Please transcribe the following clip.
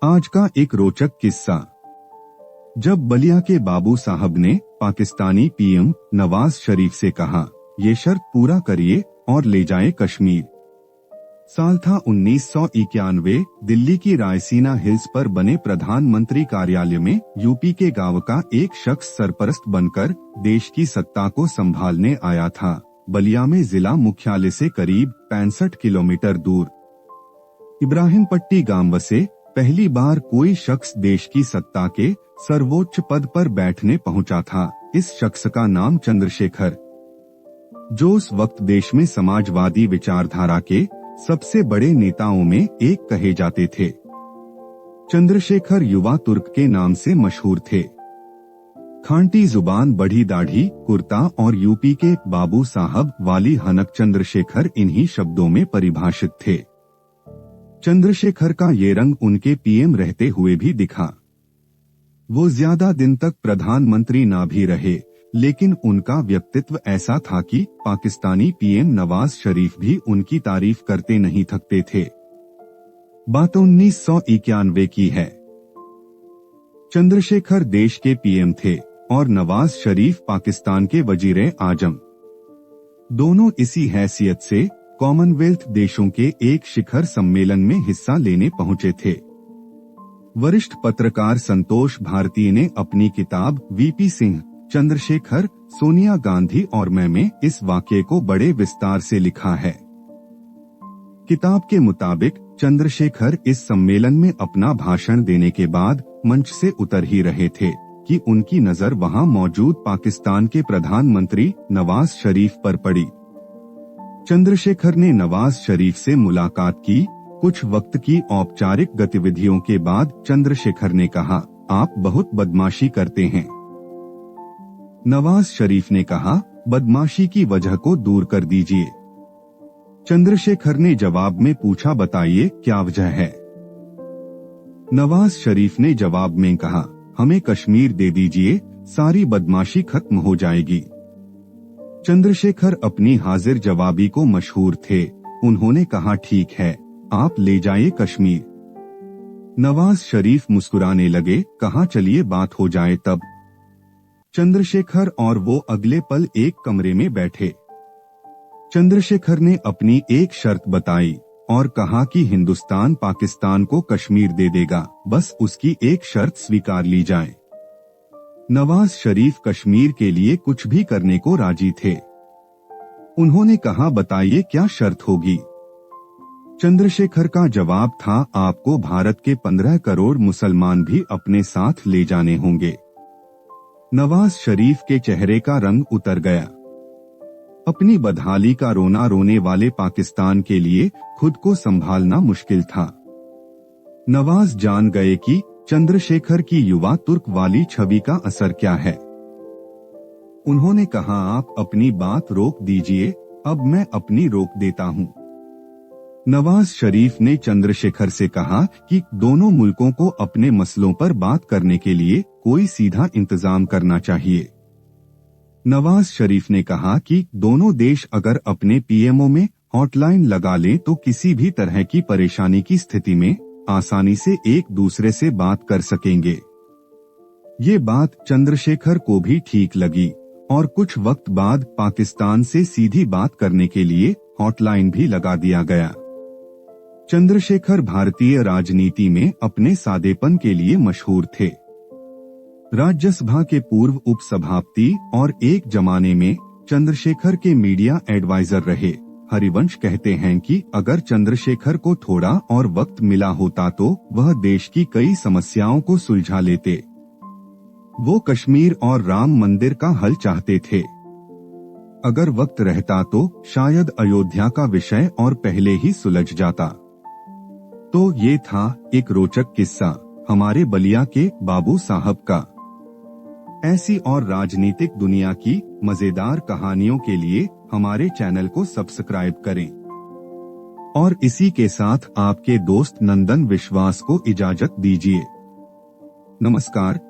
आज का एक रोचक किस्सा। जब बलिया के बाबू साहब ने पाकिस्तानी पीएम नवाज शरीफ से कहा, ये शर्त पूरा करिए और ले जाए कश्मीर। साल था 1991। दिल्ली की रायसीना हिल्स पर बने प्रधानमंत्री कार्यालय में यूपी के गांव का एक शख्स सरपरस्त बनकर देश की सत्ता को संभालने आया था। बलिया में जिला मुख्यालय से करीब 65 किलोमीटर दूर इब्राहिमपट्टी गांव बसे पहली बार कोई शख्स देश की सत्ता के सर्वोच्च पद पर बैठने पहुंचा था। इस शख्स का नाम चंद्रशेखर, जो उस वक्त देश में समाजवादी विचारधारा के सबसे बड़े नेताओं में एक कहे जाते थे। चंद्रशेखर युवा तुर्क के नाम से मशहूर थे। खांटी जुबान, बड़ी दाढ़ी, कुर्ता और यूपी के बाबू साहब वाली हनक चंद्रशेखर इन्हीं शब्दों में परिभाषित थे। चंद्रशेखर का ये रंग उनके पीएम रहते हुए भी दिखा। वो ज्यादा दिन तक प्रधानमंत्री ना भी रहे, लेकिन उनका व्यक्तित्व ऐसा था कि पाकिस्तानी पीएम नवाज शरीफ भी उनकी तारीफ करते नहीं थकते थे। बात 1991 की है। चंद्रशेखर देश के पीएम थे और नवाज शरीफ पाकिस्तान के वजीरे आजम। दोनों इसी हैसियत से कॉमनवेल्थ देशों के एक शिखर सम्मेलन में हिस्सा लेने पहुंचे थे। वरिष्ठ पत्रकार संतोष भारती ने अपनी किताब वीपी सिंह, चंद्रशेखर, सोनिया गांधी और मैं में इस वाक्य को बड़े विस्तार से लिखा है। किताब के मुताबिक चंद्रशेखर इस सम्मेलन में अपना भाषण देने के बाद मंच से उतर ही रहे थे कि उनकी नजर वहां मौजूद पाकिस्तान के प्रधानमंत्री नवाज शरीफ पर पड़ी। चंद्रशेखर ने नवाज शरीफ से मुलाकात की। कुछ वक्त की औपचारिक गतिविधियों के बाद चंद्रशेखर ने कहा, आप बहुत बदमाशी करते हैं। नवाज शरीफ ने कहा, बदमाशी की वजह को दूर कर दीजिए। चंद्रशेखर ने जवाब में पूछा, बताइए क्या वजह है। नवाज शरीफ ने जवाब में कहा, हमें कश्मीर दे दीजिए, सारी बदमाशी खत्म हो जाएगी। चंद्रशेखर अपनी हाजिर जवाबी को मशहूर थे। उन्होंने कहा, ठीक है, आप ले जाइए कश्मीर। नवाज शरीफ मुस्कुराने लगे, कहा, चलिए बात हो जाए तब। चंद्रशेखर और वो अगले पल एक कमरे में बैठे। चंद्रशेखर ने अपनी एक शर्त बताई और कहा कि हिंदुस्तान पाकिस्तान को कश्मीर दे देगा, बस उसकी एक शर्त स्वीकार ली जाए। नवाज शरीफ कश्मीर के लिए कुछ भी करने को राजी थे। उन्होंने कहा, बताइए क्या शर्त होगी। चंद्रशेखर का जवाब था, आपको भारत के 15 करोड़ मुसलमान भी अपने साथ ले जाने होंगे। नवाज शरीफ के चेहरे का रंग उतर गया। अपनी बदहाली का रोना रोने वाले पाकिस्तान के लिए खुद को संभालना मुश्किल था। नवाज जान गए कि चंद्रशेखर की युवा तुर्क वाली छवि का असर क्या है। उन्होंने कहा, आप अपनी बात रोक दीजिए, अब मैं अपनी रोक देता हूं। नवाज शरीफ ने चंद्रशेखर से कहा कि दोनों मुल्कों को अपने मसलों पर बात करने के लिए कोई सीधा इंतजाम करना चाहिए। नवाज शरीफ ने कहा कि दोनों देश अगर अपने पीएमओ में हॉटलाइन लगा लें तो किसी भी तरह की परेशानी की स्थिति में आसानी से एक दूसरे से बात कर सकेंगे। ये बात चंद्रशेखर को भी ठीक लगी और कुछ वक्त बाद पाकिस्तान से सीधी बात करने के लिए हॉटलाइन भी लगा दिया गया। चंद्रशेखर भारतीय राजनीति में अपने सादेपन के लिए मशहूर थे। राज्यसभा के पूर्व उपसभापति और एक जमाने में चंद्रशेखर के मीडिया एडवाइजर रहे। हरिवंश कहते हैं कि अगर चंद्रशेखर को थोड़ा और वक्त मिला होता तो वह देश की कई समस्याओं को सुलझा लेते। वो कश्मीर और राम मंदिर का हल चाहते थे। अगर वक्त रहता तो शायद अयोध्या का विषय और पहले ही सुलझ जाता। तो ये था एक रोचक किस्सा हमारे बलिया के बाबू साहब का। ऐसी और राजनीतिक दुनिया की मजेदार कहानियों के लिए हमारे चैनल को सब्सक्राइब करें। और इसी के साथ आपके दोस्त नंदन विश्वास को इजाजत दीजिए। नमस्कार।